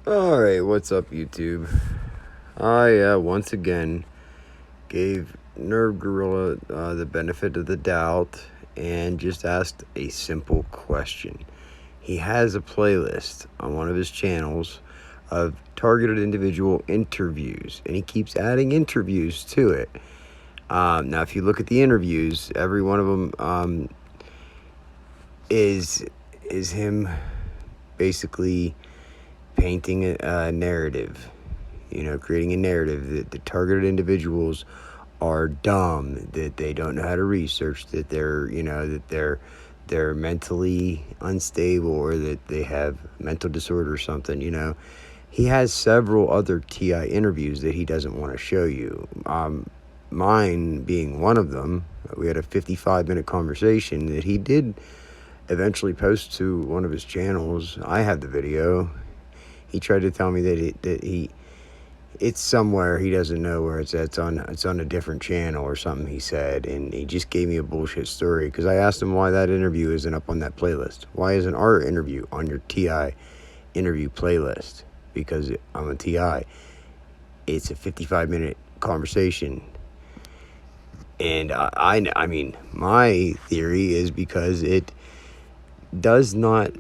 Alright, what's up, YouTube? I once again gave Nirv Gorilla the benefit of the doubt and just asked a simple question. He has a playlist on one of his channels of targeted individual interviews, and he keeps adding interviews to it. Now, if you look at the interviews, every one of them is him basically painting a narrative, creating a narrative that the targeted individuals are dumb, that they don't know how to research, that they're mentally unstable, or that they have mental disorder or something. He has several other TI interviews that he doesn't want to show you. Mine being one of them. We had a 55-minute conversation that he did eventually post to one of his channels. I had the video. He tried to tell me that it's somewhere, he doesn't know where it's at. It's on a different channel or something, he said, and he just gave me a bullshit story because I asked him why that interview isn't up on that playlist. Why isn't our interview on your TI interview playlist? Because I'm a TI. It's a 55-minute conversation, and I mean, my theory is because it does not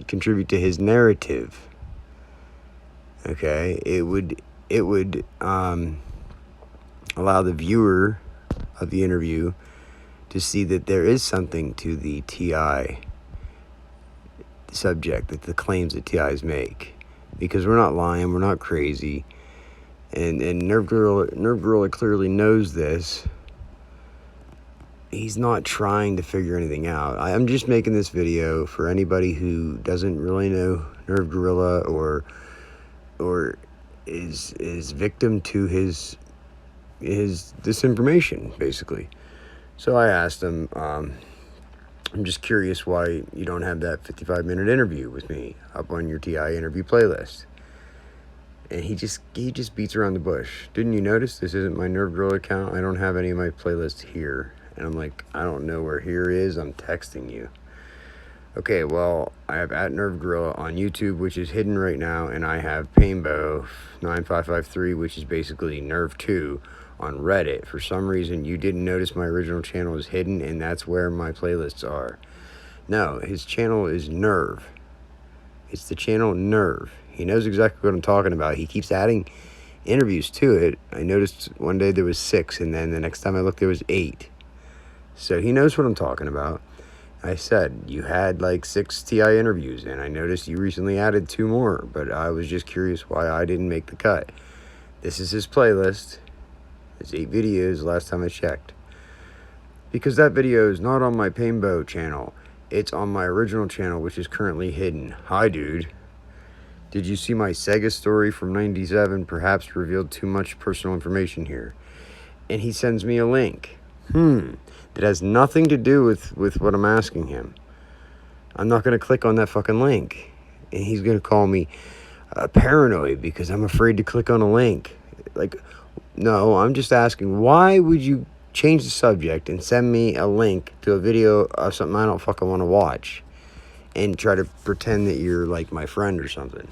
contribute to his narrative. Okay, it would allow the viewer of the interview to see that there is something to the TI subject, that the claims that TIs make, because we're not lying, we're not crazy, and Nirv Gorilla clearly knows this. He's not trying to figure anything out. I'm just making this video for anybody who doesn't really know Nirv Gorilla or is victim to his disinformation, basically. So I asked him, I'm just curious why you don't have that 55-minute interview with me up on your TI interview playlist. And he just beats around the bush. Didn't you notice this isn't my Nirv Gorilla account? I don't have any of my playlists here. And I'm like, I don't know where here is. I'm texting you. Okay, well, I have @Nirv Gorilla on YouTube, which is hidden right now, and I have Painbow9553, which is basically Nirv 2 on Reddit. For some reason, you didn't notice my original channel is hidden, and that's where my playlists are. No, his channel is Nirv. It's the channel Nirv. He knows exactly what I'm talking about. He keeps adding interviews to it. I noticed one day there was 6, and then the next time I looked there was 8. So he knows what I'm talking about. I said, you had like 6 TI interviews, and I noticed you recently added 2 more, but I was just curious why I didn't make the cut. This is his playlist. It's 8 videos last time I checked. Because that video is not on my Painbow channel. It's on my original channel, which is currently hidden. Hi, dude. Did you see my Sega story from 97? Perhaps revealed too much personal information here. And he sends me a link. That has nothing to do with what I'm asking him. I'm not going to click on that fucking link. And he's going to call me paranoid because I'm afraid to click on a link. Like, no, I'm just asking, why would you change the subject and send me a link to a video of something I don't fucking want to watch and try to pretend that you're like my friend or something?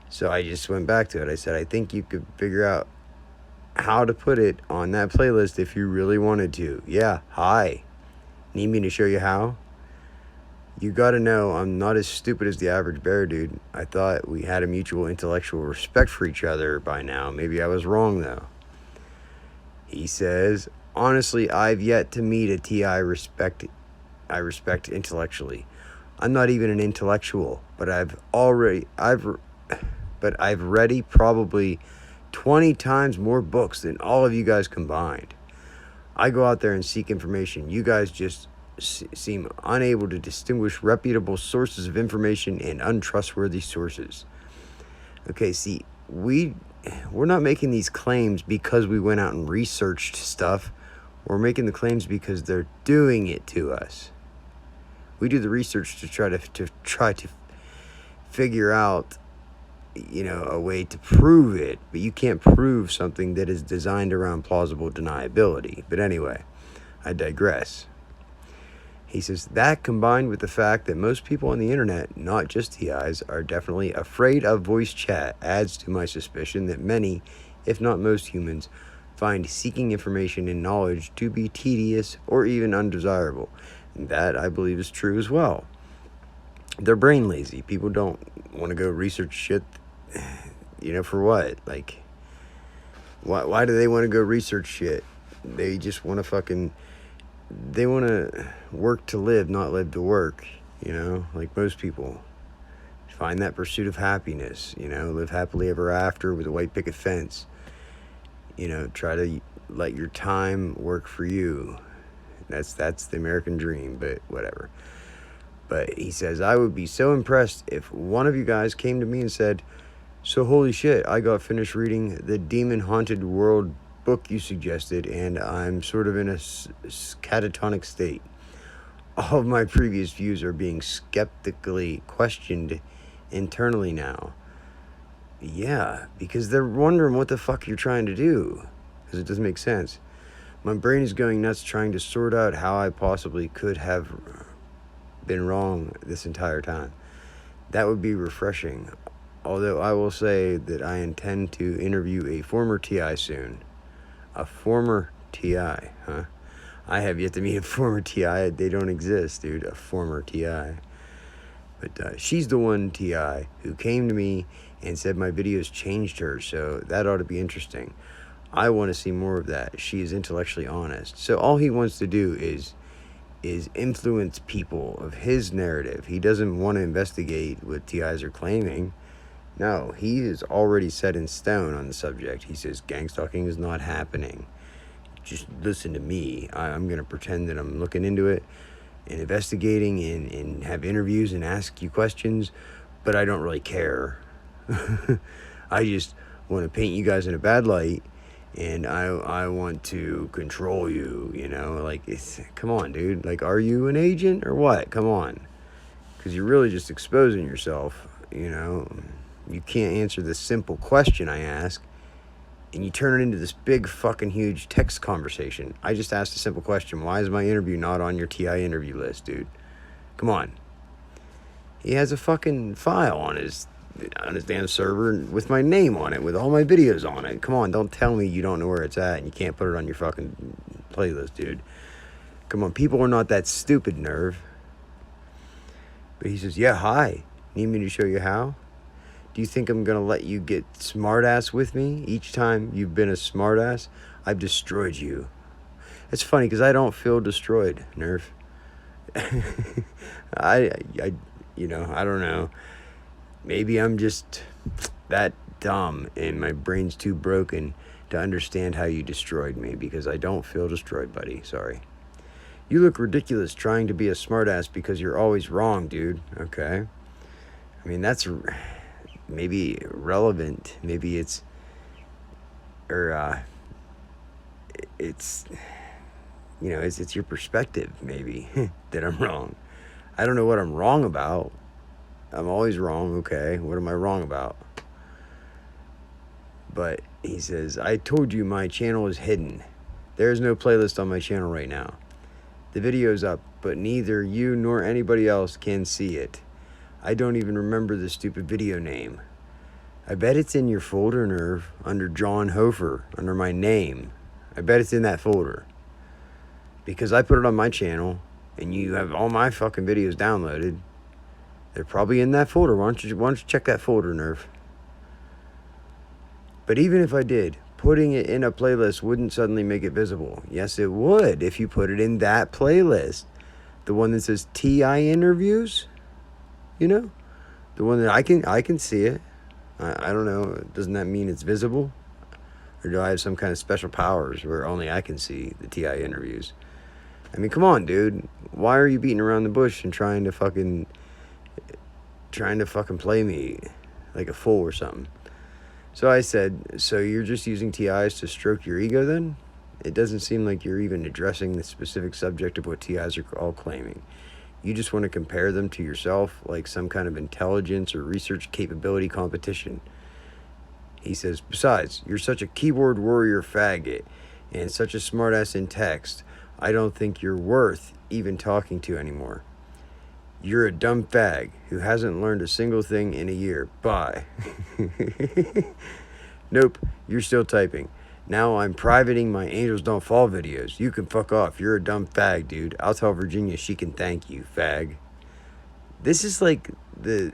So I just went back to it. I said, I think you could figure out how to put it on that playlist if you really wanted to. Yeah, hi. Need me to show you how? You gotta know I'm not as stupid as the average bear, dude. I thought we had a mutual intellectual respect for each other by now. Maybe I was wrong, though. He says, honestly, I've yet to meet a TI I respect intellectually. I'm not even an intellectual, but I've read probably 20 times more books than all of you guys combined. I go out there and seek information. You guys just seem unable to distinguish reputable sources of information and untrustworthy sources. Okay, see, we're not making these claims because we went out and researched stuff. We're making the claims because they're doing it to us. We do the research to try to figure out a way to prove it, but you can't prove something that is designed around plausible deniability. But anyway, I digress. He says, that combined with the fact that most people on the internet, not just TIs, are definitely afraid of voice chat adds to my suspicion that many, if not most humans, find seeking information and knowledge to be tedious or even undesirable. And that, I believe, is true as well. They're brain lazy. People don't want to go research shit, for what? Like, why do they want to go research shit? They just want to they want to work to live, not live to work, like most people. Find that pursuit of happiness, live happily ever after with a white picket fence. Try to let your time work for you. That's the American dream, but whatever. But he says, I would be so impressed if one of you guys came to me and said, so holy shit, I got finished reading the Demon Haunted World book you suggested, and I'm sort of in a catatonic state. All of my previous views are being skeptically questioned internally now. Yeah, because they're wondering what the fuck you're trying to do, because it doesn't make sense. My brain is going nuts trying to sort out how I possibly could have been wrong this entire time. That would be refreshing, although I will say that I intend to interview a former TI soon. A former TI, huh? I have yet to meet a former TI. They don't exist, dude. A former TI. But she's the one TI who came to me and said my videos changed her, so that ought to be interesting. I want to see more of that. She is intellectually honest. So all he wants to do is influence people of his narrative. He doesn't want to investigate what TIs are claiming. No, he is already set in stone on the subject. He says gang stalking is not happening. Just listen to me. I'm going to pretend that I'm looking into it and investigating and have interviews and ask you questions, but I don't really care. I just want to paint you guys in a bad light, and I want to control you, come on, dude. Like, are you an agent or what? Come on. Because you're really just exposing yourself, You can't answer this simple question I ask, and you turn it into this big fucking huge text conversation. I just asked a simple question. Why is my interview not on your TI interview list, dude? Come on. He has a fucking file on his damn server with my name on it, with all my videos on it. Come on, don't tell me you don't know where it's at and you can't put it on your fucking playlist, dude. Come on, people are not that stupid, Nirv. But he says, yeah, hi. Need me to show you how? Do you think I'm going to let you get smartass with me? Each time you've been a smartass, I've destroyed you. It's funny because I don't feel destroyed, Nirv. I don't know. Maybe I'm just that dumb and my brain's too broken to understand how you destroyed me, because I don't feel destroyed, buddy. Sorry. You look ridiculous trying to be a smartass because you're always wrong, dude. Okay. I mean, that's maybe relevant. Maybe it's your perspective, maybe, that I'm wrong. I don't know what I'm wrong about. I'm always wrong, okay? What am I wrong about? But he says, I told you my channel is hidden. There is no playlist on my channel right now. The video's up, but neither you nor anybody else can see it. I don't even remember the stupid video name. I bet it's in your folder, Nirv, under John Hofer, under my name. I bet it's in that folder. Because I put it on my channel, and you have all my fucking videos downloaded. They're probably in that folder. Why don't you check that folder, Nirv? But even if I did, putting it in a playlist wouldn't suddenly make it visible. Yes, it would if you put it in that playlist. The one that says TI interviews, the one that I can see it. I don't know. Doesn't that mean it's visible? Or do I have some kind of special powers where only I can see the TI interviews? I mean, come on, dude. Why are you beating around the bush and trying to fucking play me like a fool or something? So I said, so you're just using TIs to stroke your ego then? It doesn't seem like you're even addressing the specific subject of what TIs are all claiming. You just want to compare them to yourself like some kind of intelligence or research capability competition. He says, besides, you're such a keyboard warrior faggot and such a smartass in text. I don't think you're worth even talking to anymore. You're a dumb fag who hasn't learned a single thing in a year. Bye. Nope, you're still typing. Now I'm privating my Angels Don't Fall videos. You can fuck off. You're a dumb fag, dude. I'll tell Virginia she can thank you, fag. This is like the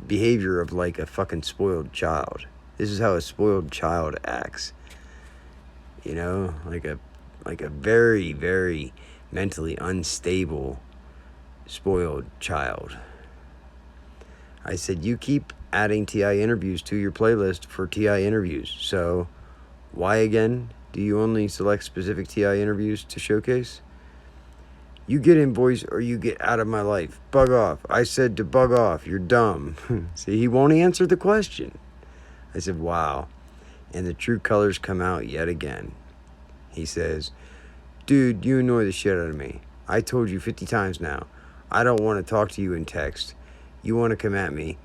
behavior of like a fucking spoiled child. This is how a spoiled child acts. You know, like a very, very mentally unstable spoiled child. I said, you keep adding TI interviews to your playlist for TI interviews. So why again do you only select specific TI interviews to showcase? You get in, boys, or you get out of my life. Bug off. I said to bug off. You're dumb. See, he won't answer the question. I said, wow. And the true colors come out yet again. He says, dude, you annoy the shit out of me. I told you 50 times now. I don't want to talk to you in text. You want to come at me.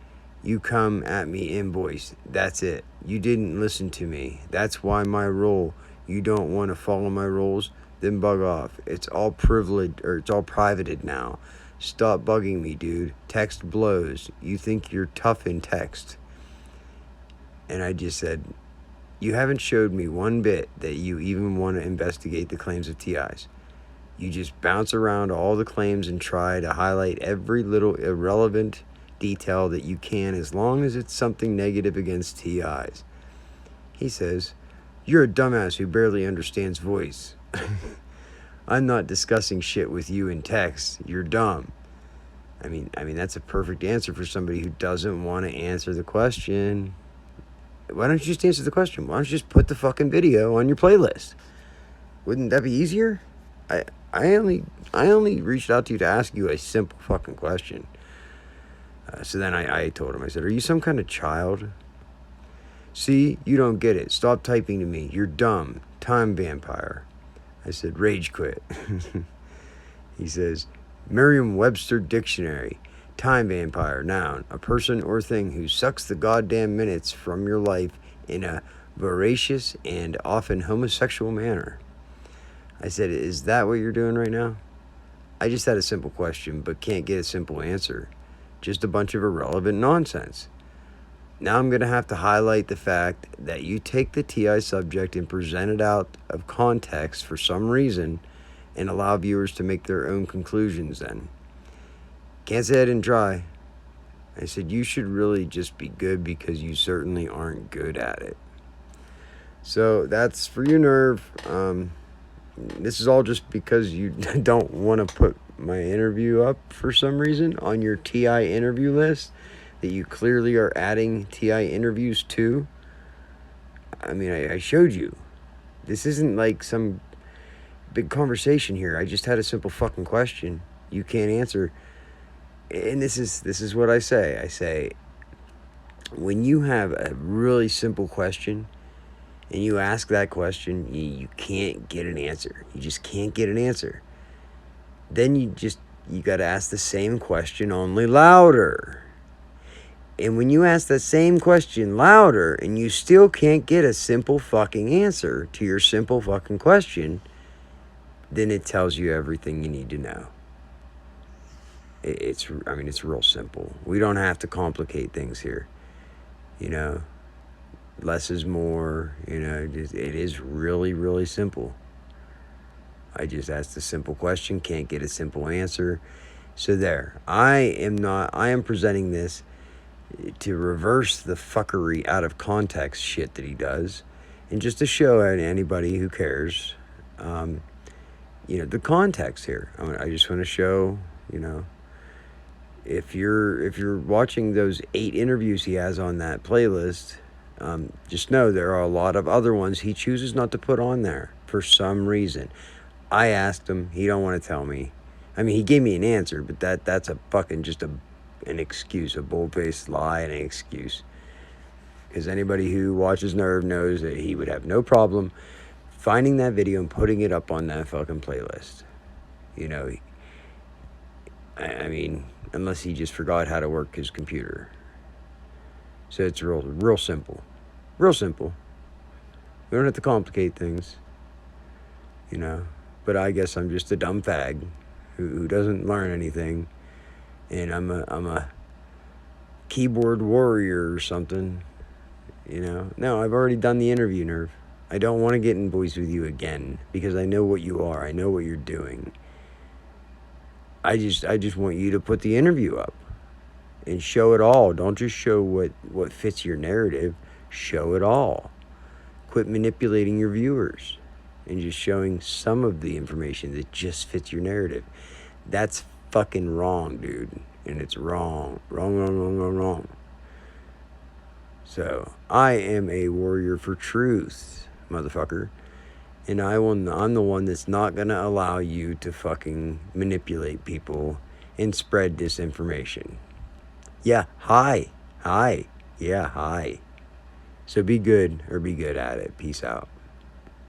You come at me in voice. That's it. You didn't listen to me. That's why my role. You don't want to follow my rules? Then bug off. It's all privileged, or it's all privated now. Stop bugging me, dude. Text blows. You think you're tough in text. And I just said, you haven't showed me one bit that you even want to investigate the claims of TIs. You just bounce around all the claims and try to highlight every little irrelevant detail that you can, as long as it's something negative against TIs. He says, you're a dumbass who barely understands voice. I'm not discussing shit with you in text. You're dumb. I mean that's a perfect answer for somebody who doesn't want to answer the question. Why don't you just answer the question? Why don't you just put the fucking video on your playlist? Wouldn't that be easier? I only reached out to you to ask you a simple fucking question. So then I told him, I said, are you some kind of child? See, you don't get it. Stop typing to me. You're dumb. Time vampire. I said, rage quit. He says, Merriam-Webster Dictionary. Time vampire, noun, a person or thing who sucks the goddamn minutes from your life in a voracious and often homosexual manner. I said, is that what you're doing right now? I just had a simple question, but can't get a simple answer. Just a bunch of irrelevant nonsense. Now I'm going to have to highlight the fact that you take the TI subject and present it out of context for some reason and allow viewers to make their own conclusions then. Can't say I didn't try. I said, you should really just be good because you certainly aren't good at it. So that's for you, Nirv. This is all just because you don't want to put my interview up for some reason on your TI interview list that you clearly are adding TI interviews to. I mean, I showed you. This isn't like some big conversation here. I just had a simple fucking question you can't answer. And this is what I say. I say, when you have a really simple question and you ask that question, you can't get an answer. You just can't get an answer. Then you got to ask the same question, only louder. And when you ask the same question louder and you still can't get a simple fucking answer to your simple fucking question, then it tells you everything you need to know. It's real simple. We don't have to complicate things here. You know, less is more. You know, it is really, really simple. I just asked a simple question, can't get a simple answer. So there, I am presenting this to reverse the fuckery out of context shit that he does, and just to show anybody who cares, the context here. I just want to show, if you're watching those 8 interviews he has on that playlist, just know there are a lot of other ones he chooses not to put on there for some reason. I asked him, he don't want to tell me. I mean, he gave me an answer, but that's a fucking just an excuse, a bold-faced lie and an excuse. Because anybody who watches Nirv knows that he would have no problem finding that video and putting it up on that fucking playlist. I mean, unless he just forgot how to work his computer. So it's real simple. Real simple. We don't have to complicate things. but I guess I'm just a dumb fag who doesn't learn anything, and I'm a keyboard warrior or something, you know. No, I've already done the interview, Nirv. I don't want to get in voice with you again because I know what you are. I know what you're doing. I just want you to put the interview up and show it all. Don't just show what fits your narrative. Show it all. Quit manipulating your viewers and just showing some of the information that just fits your narrative. That's fucking wrong, dude. And it's wrong. Wrong. So, I am a warrior for truth, motherfucker. And I'm the one that's not going to allow you to fucking manipulate people and spread disinformation. Yeah, hi. Yeah, hi. So be good or be good at it. Peace out.